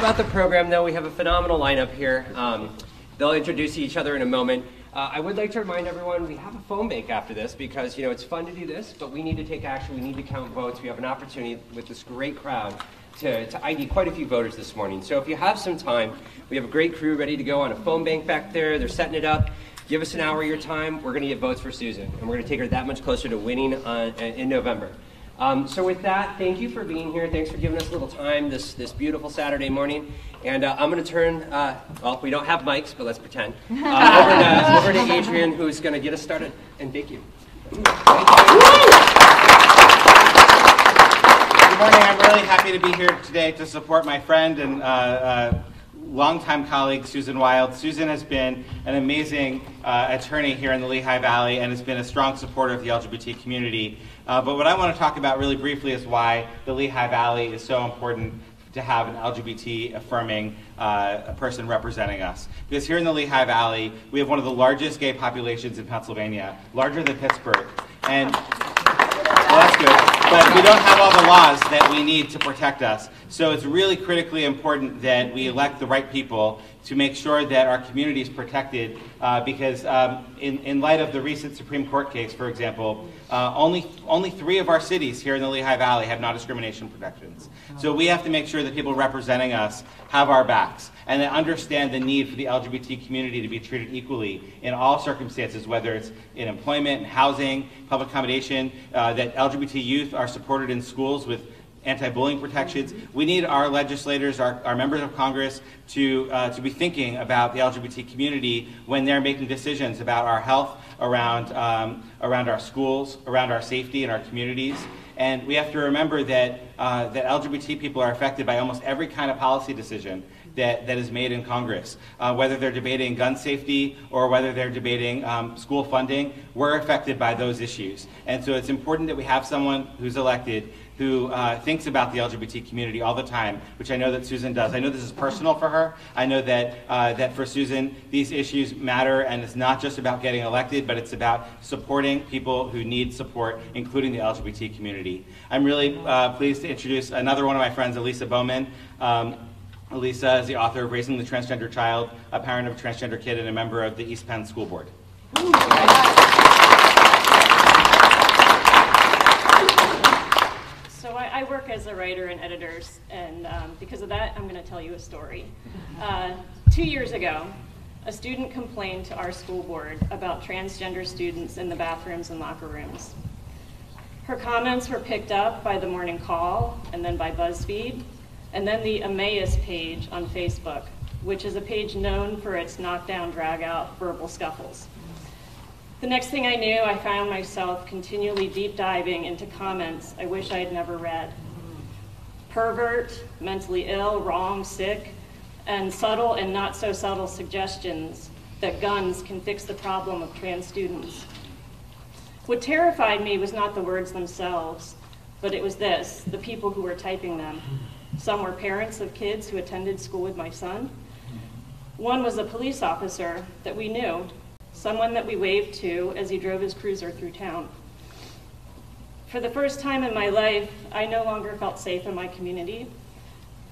about the program, though, we have a phenomenal lineup here. They'll introduce each other in a moment. I would like to remind everyone we have a phone bank after this because, you know, it's fun to do this, but we need to take action. We need to count votes. We have an opportunity with this great crowd to ID quite a few voters this morning. So if you have some time, we have a great crew ready to go on a phone bank back there. They're setting it up. Give us an hour of your time. We're going to get votes for Susan, and we're going to take her that much closer to winning in November. So with that, thank you for being here. Thanks for giving us a little time this beautiful Saturday morning. And I'm going to turn, well, we don't have mics, but let's pretend, over to Adrian, who's going to get us started. And thank you. Good morning. I'm really happy to be here today to support my friend and longtime colleague, Susan Wild. Susan has been an amazing attorney here in the Lehigh Valley and has been a strong supporter of the LGBT community. But what I want to talk about really briefly is why the Lehigh Valley is so important to have an LGBT affirming person representing us. Because here in the Lehigh Valley, we have one of the largest gay populations in Pennsylvania, larger than Pittsburgh. And well, that's good. But we don't have all the laws that we need to protect us. So it's really critically important that we elect the right people to make sure that our community is protected because in light of the recent Supreme Court case, for example, only 3 of our cities here in the Lehigh Valley have non-discrimination protections. So we have to make sure that people representing us have our backs and that understand the need for the LGBT community to be treated equally in all circumstances, whether it's in employment, housing, public accommodation, that LGBT youth are supported in schools with anti-bullying protections. We need our legislators, our members of Congress, to be thinking about the LGBT community when they're making decisions about our health, around our schools, around our safety in our communities. And we have to remember that that LGBT people are affected by almost every kind of policy decision that is made in Congress. Whether they're debating gun safety or whether they're debating school funding, we're affected by those issues. And so it's important that we have someone who's elected who thinks about the LGBT community all the time, which I know that Susan does. I know this is personal for her. I know that, that for Susan, these issues matter, and it's not just about getting elected, but it's about supporting people who need support, including the LGBT community. I'm really pleased to introduce another one of my friends, Elisa Bowman. Elisa is the author of Raising the Transgender Child, a parent of a transgender kid, and a member of the East Penn School Board. So I work as a writer and editors, and because of that, I'm going to tell you a story. 2 years ago, a student complained to our school board about transgender students in the bathrooms and locker rooms. Her comments were picked up by the Morning Call, and then by BuzzFeed, and then the Emmaus page on Facebook, which is a page known for its knockdown, drag-out verbal scuffles. The next thing I knew, I found myself continually deep diving into comments I wish I had never read. Pervert, mentally ill, wrong, sick, and subtle and not so subtle suggestions that guns can fix the problem of trans students. What terrified me was not the words themselves, but it was this, the people who were typing them. Some were parents of kids who attended school with my son. One was a police officer that we knew, someone that we waved to as he drove his cruiser through town. For the first time in my life, I no longer felt safe in my community.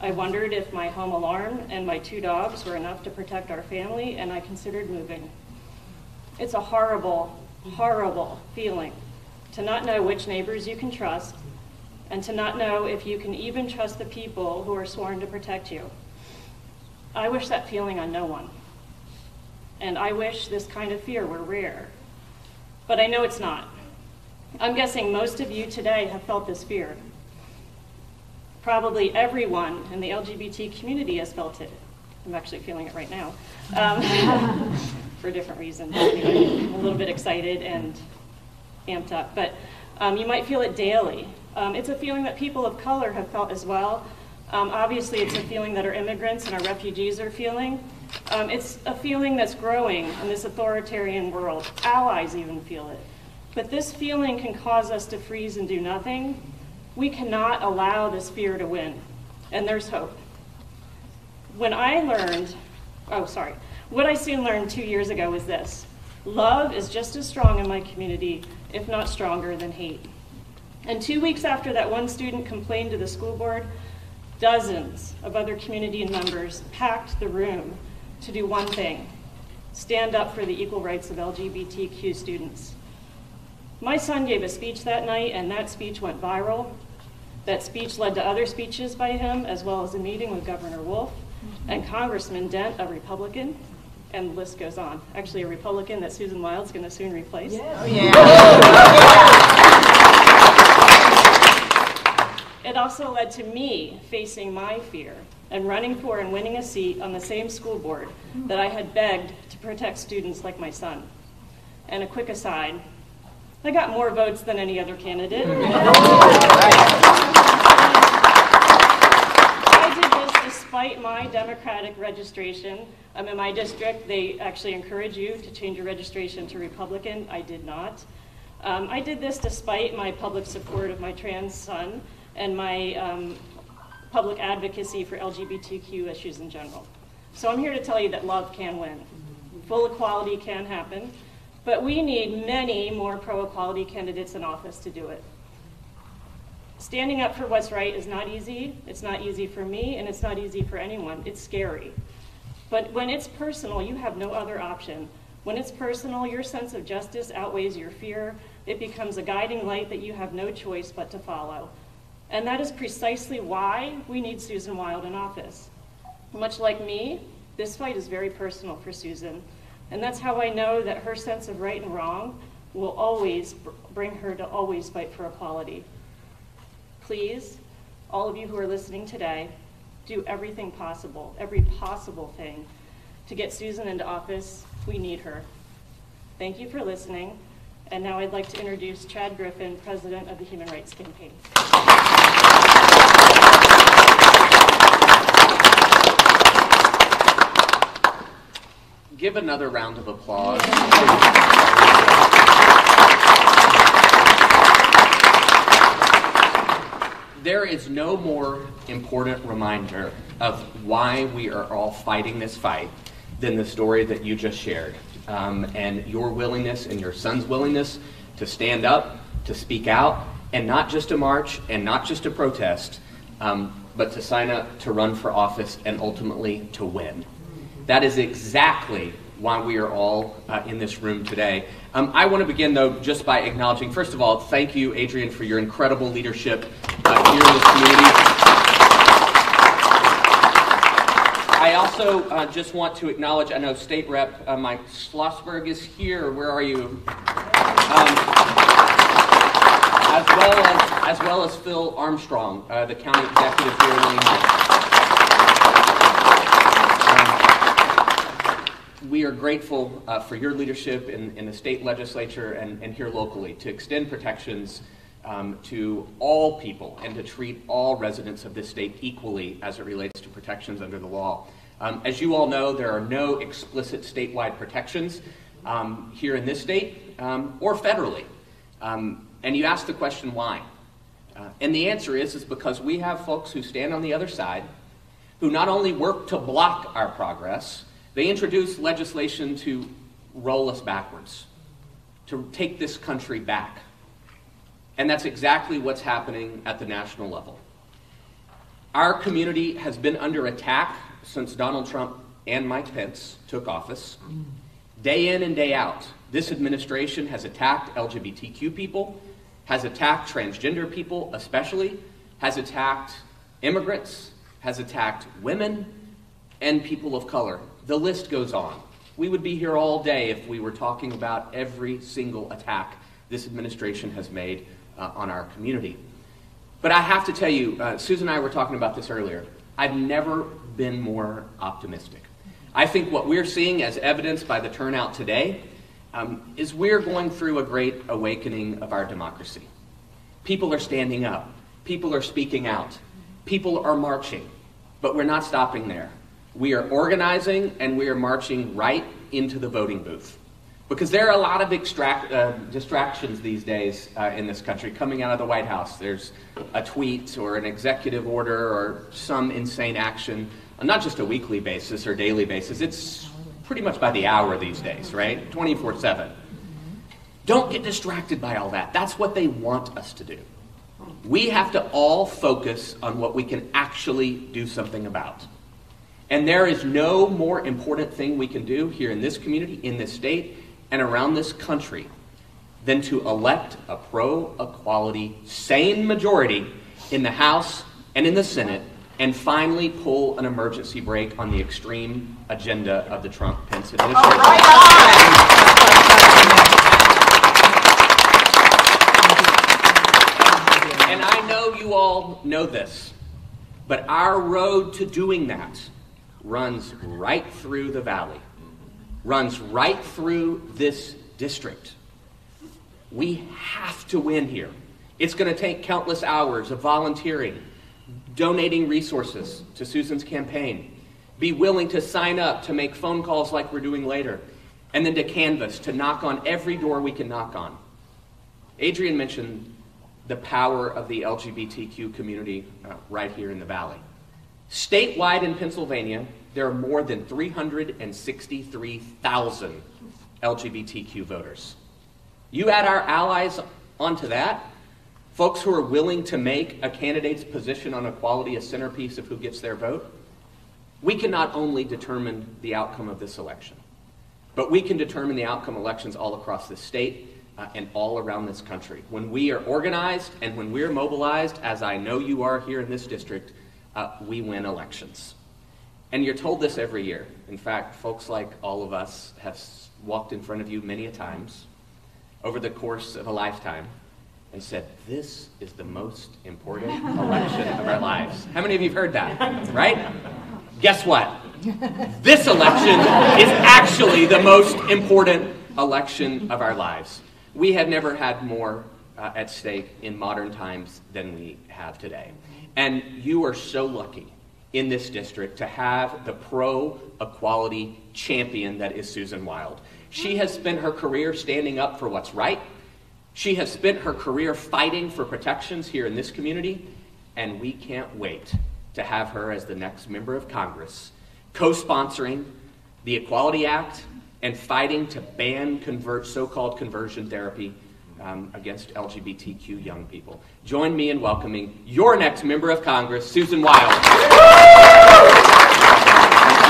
I wondered if my home alarm and my 2 dogs were enough to protect our family, and I considered moving. It's a horrible, horrible feeling to not know which neighbors you can trust, and to not know if you can even trust the people who are sworn to protect you. I wish that feeling on no one. And I wish this kind of fear were rare. But I know it's not. I'm guessing most of you today have felt this fear. Probably everyone in the LGBT community has felt it. I'm actually feeling it right now. For different reasons. Anyway, I'm a little bit excited and amped up. But you might feel it daily. It's a feeling that people of color have felt as well. Obviously, it's a feeling that our immigrants and our refugees are feeling. It's a feeling that's growing in this authoritarian world. Allies even feel it. But this feeling can cause us to freeze and do nothing. We cannot allow this fear to win. And there's hope. What I soon learned 2 years ago was this. Love is just as strong in my community, if not stronger than hate. And 2 weeks after that one student complained to the school board, Dozens of other community members packed the room to do one thing: stand up for the equal rights of LGBTQ students. My son gave a speech that night, and that speech went viral. That speech led to other speeches by him, as well as a meeting with Governor Wolf and Congressman Dent, a Republican, and the list goes on. Actually, a Republican that Susan Wild's going to soon replace. Yeah. Oh, yeah. It also led to me facing my fear and running for and winning a seat on the same school board that I had begged to protect students like my son. And a quick aside, I got more votes than any other candidate. I did this despite my Democratic registration. In my district, they actually encourage you to change your registration to Republican. I did not. I did this despite my public support of my trans son and my public advocacy for LGBTQ issues in general. So I'm here to tell you that love can win. Full equality can happen, but we need many more pro-equality candidates in office to do it. Standing up for what's right is not easy. It's not easy for me, and it's not easy for anyone. It's scary. But when it's personal, you have no other option. When it's personal, your sense of justice outweighs your fear. It becomes a guiding light that you have no choice but to follow. And that is precisely why we need Susan Wild in office. Much like me, this fight is very personal for Susan. And that's how I know that her sense of right and wrong will always bring her to always fight for equality. Please, all of you who are listening today, do everything possible, every possible thing, to get Susan into office. We need her. Thank you for listening. And now I'd like to introduce Chad Griffin, President of the Human Rights Campaign. Give another round of applause. There is no more important reminder of why we are all fighting this fight than the story that you just shared. And your willingness and your son's willingness to stand up, to speak out, and not just to march and not just to protest, but to sign up to run for office and ultimately to win. That is exactly why we are all in this room today. I want to begin, though, just by acknowledging, first of all, thank you, Adrian, for your incredible leadership here in this community. I also just want to acknowledge, I know State Rep Mike Schlossberg is here. Where are you? As well as Phil Armstrong, the county executive here in Lehigh. We are grateful for your leadership in the state legislature and here locally to extend protections to all people and to treat all residents of this state equally as it relates to protections under the law. As you all know, there are no explicit statewide protections here in this state or federally. And you ask the question, why? And the answer is because we have folks who stand on the other side who not only work to block our progress, they introduce legislation to roll us backwards, to take this country back. And that's exactly what's happening at the national level. Our community has been under attack since Donald Trump and Mike Pence took office. Day in and day out, this administration has attacked LGBTQ people, has attacked transgender people especially, has attacked immigrants, has attacked women, and people of color. The list goes on. We would be here all day if we were talking about every single attack this administration has made on our community. But I have to tell you, Susan and I were talking about this earlier, I've never been more optimistic. I think what we're seeing as evidenced by the turnout today is we're going through a great awakening of our democracy. People are standing up. People are speaking out. People are marching. But we're not stopping there. We are organizing and we are marching right into the voting booth. Because there are a lot of distractions these days in this country coming out of the White House. There's a tweet or an executive order or some insane action on not just a weekly basis or daily basis. It's pretty much by the hour these days, right? 24/7. Don't get distracted by all that. That's what they want us to do. We have to all focus on what we can actually do something about. And there is no more important thing we can do here in this community, in this state, and around this country than to elect a pro-equality, sane majority in the House and in the Senate, and finally pull an emergency brake on the extreme agenda of the Trump-Pence administration. Oh, right on! And I know you all know this, but our road to doing that runs right through the valley, runs right through this district. We have to win here. It's going to take countless hours of volunteering, donating resources to Susan's campaign, be willing to sign up to make phone calls like we're doing later, and then to canvass, to knock on every door we can knock on. Adrian mentioned the power of the LGBTQ community right here in the Valley. Statewide in Pennsylvania, there are more than 363,000 LGBTQ voters. You add our allies onto that, folks who are willing to make a candidate's position on equality a centerpiece of who gets their vote, we can not only determine the outcome of this election, but we can determine the outcome of elections all across the state and all around this country. When we are organized and when we're mobilized, as I know you are here in this district, we win elections. And you're told this every year. In fact, folks like all of us have walked in front of you many a times over the course of a lifetime and said, this is the most important election of our lives. How many of you have heard that, right? Guess what? This election is actually the most important election of our lives. We have never had more at stake in modern times than we have today. And you are so lucky in this district to have the pro-equality champion that is Susan Wild. She has spent her career standing up for what's right. She has spent her career fighting for protections here in this community, and we can't wait to have her as the next member of Congress, co-sponsoring the Equality Act and fighting to ban so-called conversion therapy against LGBTQ young people. Join me in welcoming your next member of Congress, Susan Wild. Thank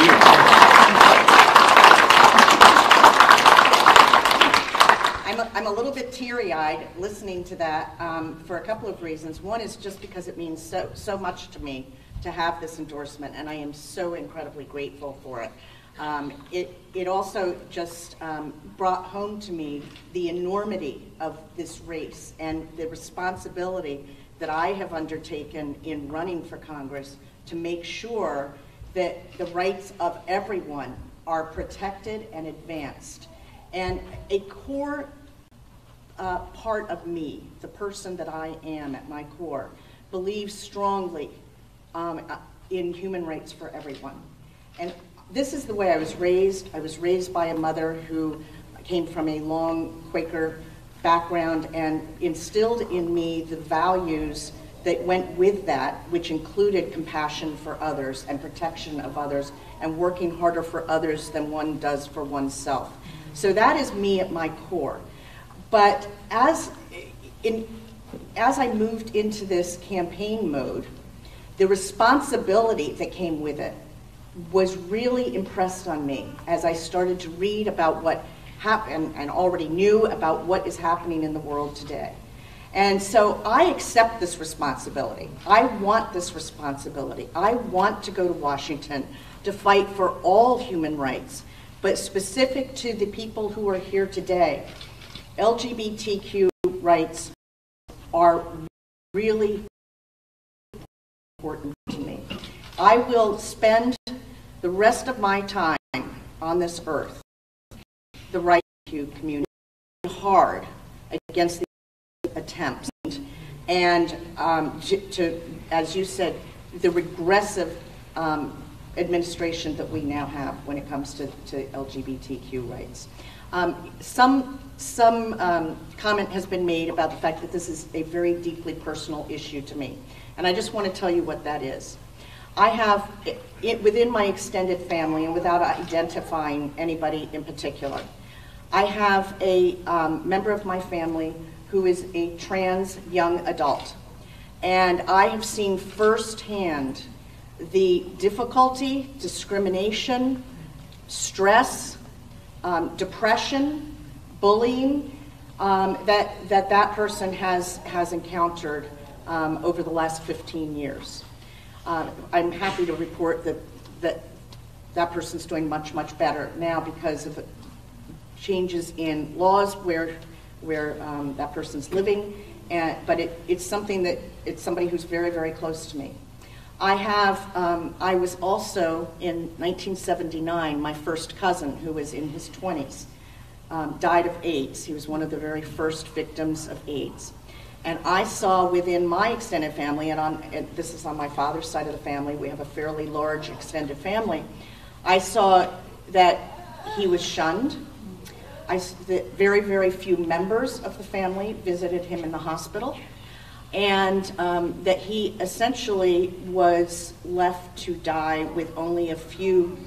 you. I'm a little bit teary-eyed listening to that for a couple of reasons. One is just because it means so much to me to have this endorsement, and I am so incredibly grateful for it. It also just brought home to me the enormity of this race and the responsibility that I have undertaken in running for Congress to make sure that the rights of everyone are protected and advanced. And a core part of me, the person that I am at my core, believes strongly in human rights for everyone. And this is the way I was raised. I was raised by a mother who came from a long Quaker background and instilled in me the values that went with that, which included compassion for others and protection of others and working harder for others than one does for oneself. So that is me at my core. But as I moved into this campaign mode, the responsibility that came with it was really impressed on me as I started to read about what happened and already knew about what is happening in the world today. And so I accept this responsibility. I want this responsibility. I want to go to Washington to fight for all human rights, but specific to the people who are here today, LGBTQ rights are really important to me. I will spend the rest of my time on this earth, the right to community, hard against the attempts and to, as you said, the regressive administration that we now have when it comes to LGBTQ rights. Some comment has been made about the fact that this is a very deeply personal issue to me, and I just want to tell you what that is. I have, within my extended family, and without identifying anybody in particular, I have a member of my family who is a trans young adult. And I have seen firsthand the difficulty, discrimination, stress, depression, bullying that person has encountered over the last 15 years. I'm happy to report that person's doing much, much better now because of changes in laws where that person's living, but it's somebody who's very, very close to me. I was also, in 1979, my first cousin, who was in his 20s, died of AIDS. He was one of the very first victims of AIDS. And I saw within my extended family, and this is on my father's side of the family, we have a fairly large extended family, I saw that he was shunned. That very, very few members of the family visited him in the hospital, and that he essentially was left to die with only a few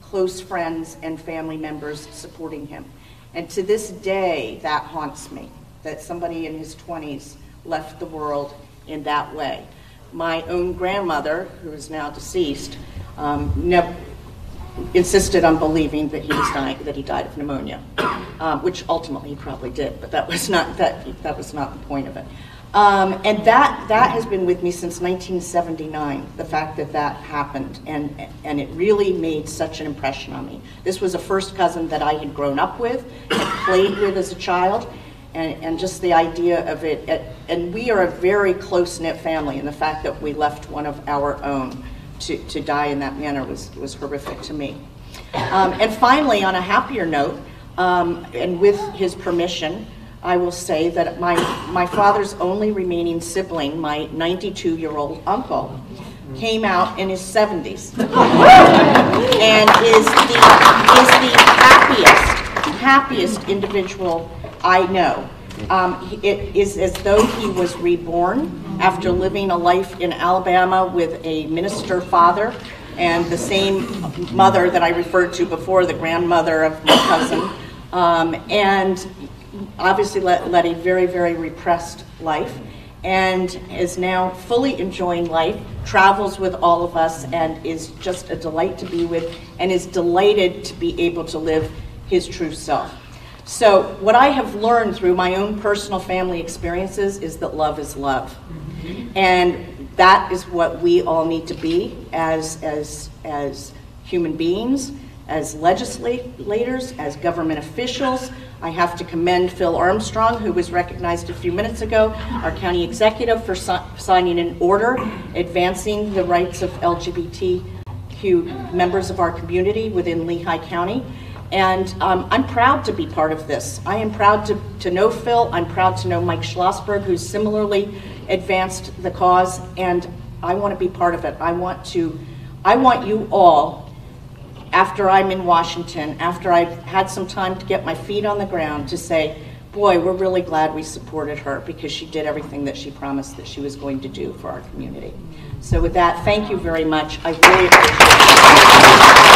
close friends and family members supporting him. And to this day, that haunts me, that somebody in his 20s left the world in that way. My own grandmother, who is now deceased, insisted on believing that he died of pneumonia, which ultimately he probably did, but that was not the point of it. And that has been with me since 1979, the fact that happened, and it really made such an impression on me. This was a first cousin that I had grown up with, had played with as a child, and just the idea of it, and we are a very close-knit family, and the fact that we left one of our own to die in that manner was horrific to me. And finally, on a happier note, and with his permission, I will say that my father's only remaining sibling, my 92-year-old uncle, came out in his 70s and is the happiest individual I know. It is as though he was reborn after living a life in Alabama with a minister father and the same mother that I referred to before, the grandmother of my cousin, and obviously led a very, very repressed life, and is now fully enjoying life, travels with all of us, and is just a delight to be with, and is delighted to be able to live his true self. So what I have learned through my own personal family experiences is that love is love. And that is what we all need to be as human beings, as legislators, as government officials. I have to commend Phil Armstrong, who was recognized a few minutes ago, our county executive, for signing an order advancing the rights of LGBTQ members of our community within Lehigh County. And I'm proud to be part of this. I am proud to know Phil. I'm proud to know Mike Schlossberg, who's similarly advanced the cause, and I want to be part of it. I want you all, after I'm in Washington, after I've had some time to get my feet on the ground, to say, boy, we're really glad we supported her because she did everything that she promised that she was going to do for our community. So with that, thank you very much. I really appreciate it.